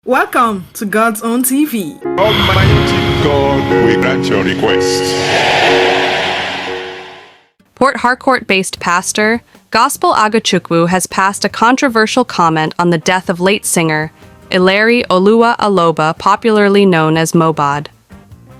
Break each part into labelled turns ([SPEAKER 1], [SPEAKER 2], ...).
[SPEAKER 1] Welcome to God's Own TV.
[SPEAKER 2] Almighty God, we grant your request.
[SPEAKER 3] Port Harcourt-based pastor, Gospel Agochukwu has passed a controversial comment on the death of late singer, Ileri Oluwa Aloba, popularly known as Mohbad.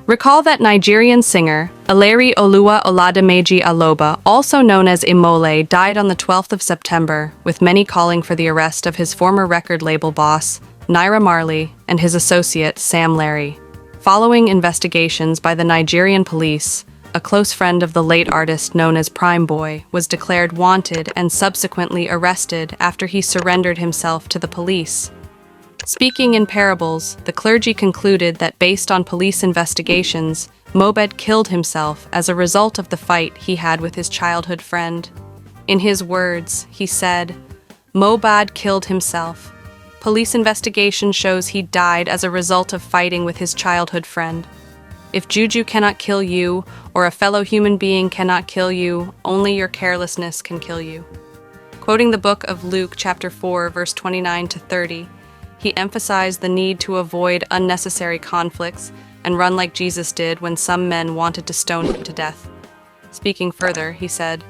[SPEAKER 3] Recall that Nigerian singer, Ileri Oluwa Oladimeji Aloba, also known as Imole, died on the 12th of September, with many calling for the arrest of his former record label boss, Naira Marley, and his associate, Sam Larry. Following investigations by the Nigerian police, a close friend of the late artist known as Prime Boy was declared wanted and subsequently arrested after he surrendered himself to the police. Speaking in parables, the clergy concluded that based on police investigations, Mohbad killed himself as a result of the fight he had with his childhood friend. In his words, he said, "Mohbad killed himself. Police investigation shows he died as a result of fighting with his childhood friend. If juju cannot kill you, or a fellow human being cannot kill you, only your carelessness can kill you." Quoting the book of Luke, chapter 4, verse 29 to 30, he emphasized the need to avoid unnecessary conflicts and run like Jesus did when some men wanted to stone him to death. Speaking further, he said,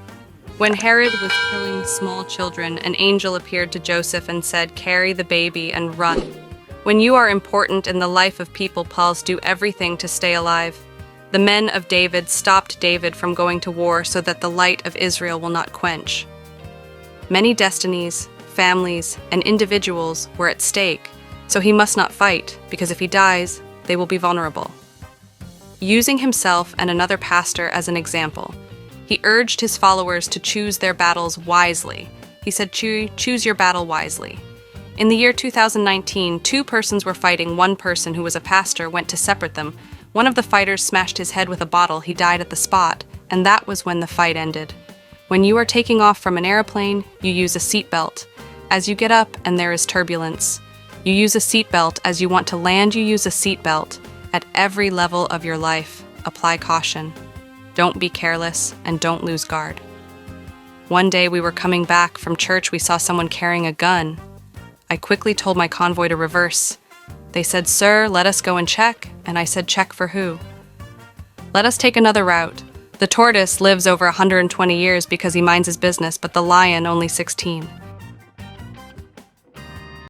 [SPEAKER 3] "When Herod was killing small children, an angel appeared to Joseph and said, 'Carry the baby and run.' When you are important in the life of people, Pauls do everything to stay alive. The men of David stopped David from going to war so that the light of Israel will not quench." Many destinies, families, and individuals were at stake, so he must not fight, because if he dies, they will be vulnerable. Using himself and another pastor as an example, he urged his followers to choose their battles wisely. He said, choose your battle wisely. In the year 2019, two persons were fighting. One person, who was a pastor, went to separate them. One of the fighters smashed his head with a bottle. He died at the spot, and that was when the fight ended. When you are taking off from an airplane, you use a seatbelt. As you get up and there is turbulence, you use a seatbelt. As you want to land, you use a seatbelt. At every level of your life, apply caution. Don't be careless, and don't lose guard. One day we were coming back from church, we saw someone carrying a gun. I quickly told my convoy to reverse. They said, "Sir, let us go and check," and I said, "Check for who?" Let us take another route. The tortoise lives over 120 years because he minds his business, but the lion only 16.